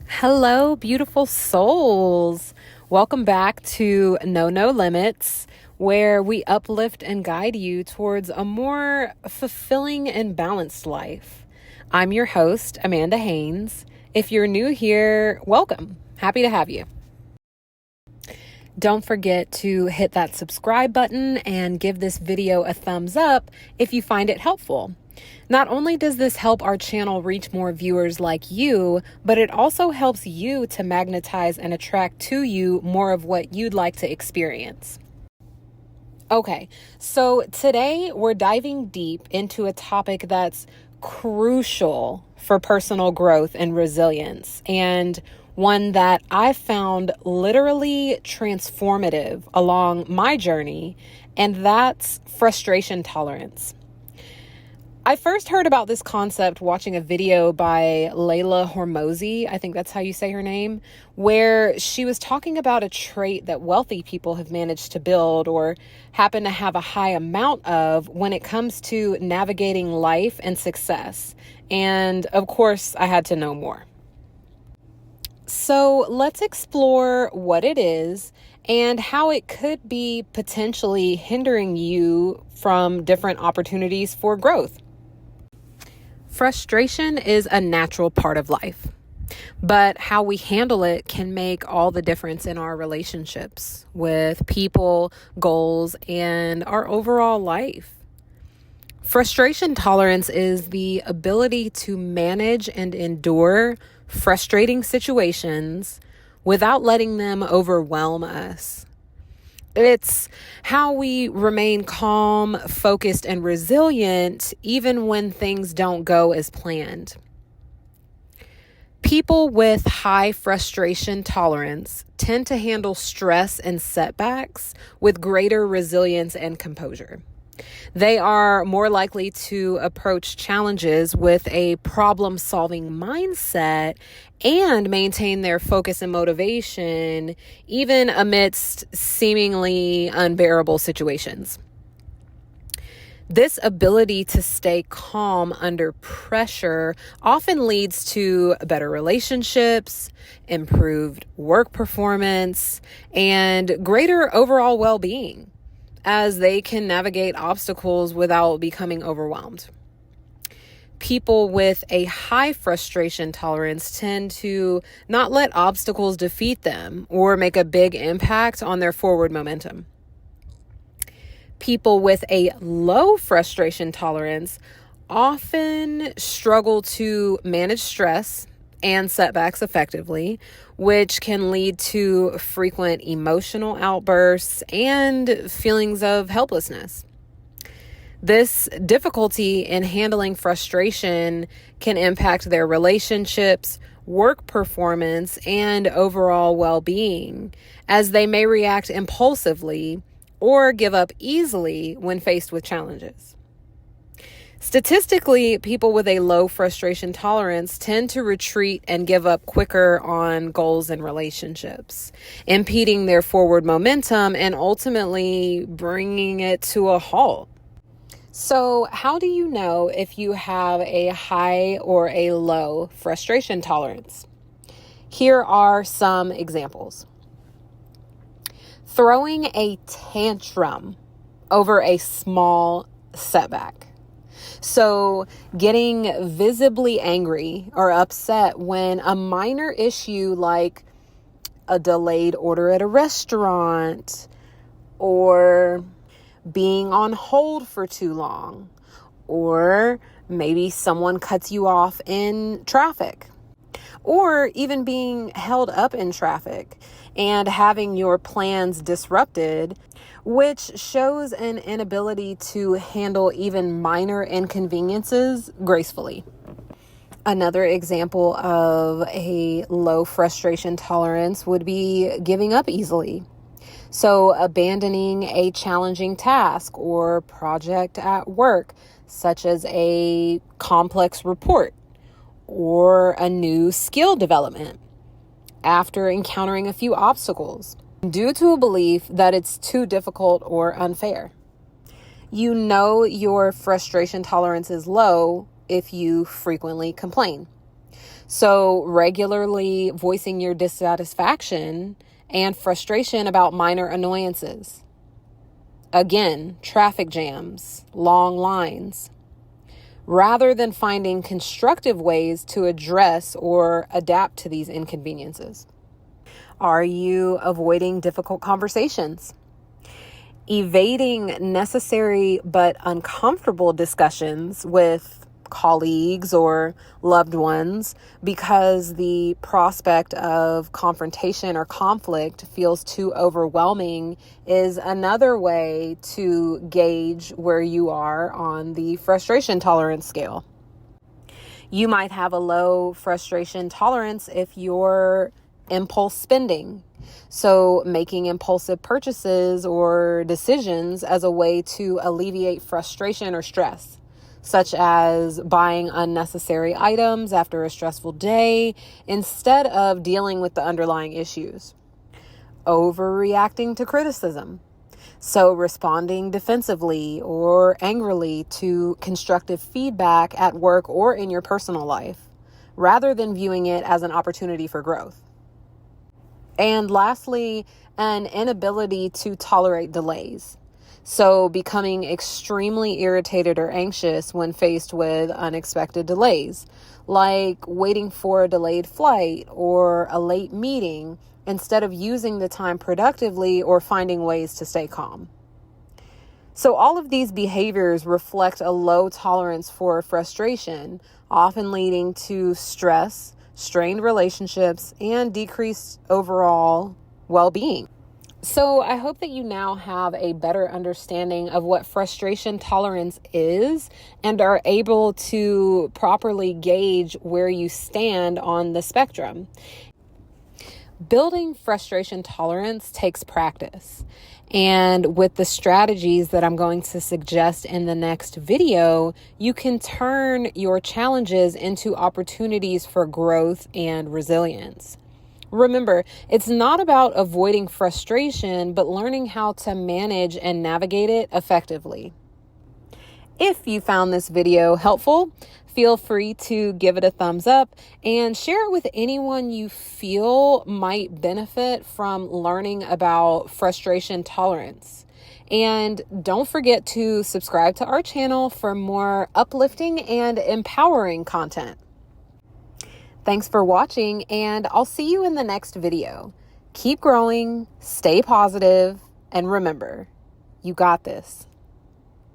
Hello, beautiful souls. Welcome back to No Limits, where we uplift and guide you towards a more fulfilling and balanced life. I'm your host, Amanda Haynes. If you're new here, welcome. Happy to have you. Don't forget to hit that subscribe button and give this video a thumbs up if you find it helpful. Not only does this help our channel reach more viewers like you, but it also helps you to magnetize and attract to you more of what you'd like to experience. Okay, so today we're diving deep into a topic that's crucial for personal growth and resilience, and one that I found literally transformative along my journey, and that's frustration tolerance. I first heard about this concept watching a video by Layla Hormozi, I think that's how you say her name, where she was talking about a trait that wealthy people have managed to build or happen to have a high amount of when it comes to navigating life and success. And of course, I had to know more. So let's explore what it is and how it could be potentially hindering you from different opportunities for growth. Frustration is a natural part of life, but how we handle it can make all the difference in our relationships with people, goals, and our overall life. Frustration tolerance is the ability to manage and endure frustrating situations without letting them overwhelm us. It's how we remain calm, focused, and resilient even when things don't go as planned. People with high frustration tolerance tend to handle stress and setbacks with greater resilience and composure. They are more likely to approach challenges with a problem-solving mindset and maintain their focus and motivation even amidst seemingly unbearable situations. This ability to stay calm under pressure often leads to better relationships, improved work performance, and greater overall well-being, as they can navigate obstacles without becoming overwhelmed. People with a high frustration tolerance tend to not let obstacles defeat them or make a big impact on their forward momentum. People with a low frustration tolerance often struggle to manage stress and setbacks effectively, which can lead to frequent emotional outbursts and feelings of helplessness. This difficulty in handling frustration can impact their relationships, work performance, and overall well-being, as they may react impulsively or give up easily when faced with challenges. Statistically, people with a low frustration tolerance tend to retreat and give up quicker on goals and relationships, impeding their forward momentum and ultimately bringing it to a halt. So, how do you know if you have a high or a low frustration tolerance? Here are some examples. Throwing a tantrum over a small setback. So, getting visibly angry or upset when a minor issue like a delayed order at a restaurant, or being on hold for too long, or maybe someone cuts you off in traffic, or even being held up in traffic and having your plans disrupted, which shows an inability to handle even minor inconveniences gracefully. Another example of a low frustration tolerance would be giving up easily. So abandoning a challenging task or project at work, such as a complex report or a new skill development, after encountering a few obstacles, due to a belief that it's too difficult or unfair. You know your frustration tolerance is low if you frequently complain. So regularly voicing your dissatisfaction and frustration about minor annoyances. Again, traffic jams, long lines. Rather than finding constructive ways to address or adapt to these inconveniences. Are you avoiding difficult conversations? Evading necessary but uncomfortable discussions with colleagues or loved ones because the prospect of confrontation or conflict feels too overwhelming is another way to gauge where you are on the frustration tolerance scale. You might have a low frustration tolerance if you're impulse spending. So making impulsive purchases or decisions as a way to alleviate frustration or stress, such as buying unnecessary items after a stressful day instead of dealing with the underlying issues. Overreacting to criticism. So responding defensively or angrily to constructive feedback at work or in your personal life, rather than viewing it as an opportunity for growth. And lastly, an inability to tolerate delays. So becoming extremely irritated or anxious when faced with unexpected delays, like waiting for a delayed flight or a late meeting instead of using the time productively or finding ways to stay calm. So all of these behaviors reflect a low tolerance for frustration, often leading to stress, strained relationships, and decreased overall well-being. So I hope that you now have a better understanding of what frustration tolerance is and are able to properly gauge where you stand on the spectrum. Building frustration tolerance takes practice. And with the strategies that I'm going to suggest in the next video, you can turn your challenges into opportunities for growth and resilience. Remember, it's not about avoiding frustration, but learning how to manage and navigate it effectively. If you found this video helpful, feel free to give it a thumbs up and share it with anyone you feel might benefit from learning about frustration tolerance. And don't forget to subscribe to our channel for more uplifting and empowering content. Thanks for watching, and I'll see you in the next video. Keep growing, stay positive, and remember, you got this.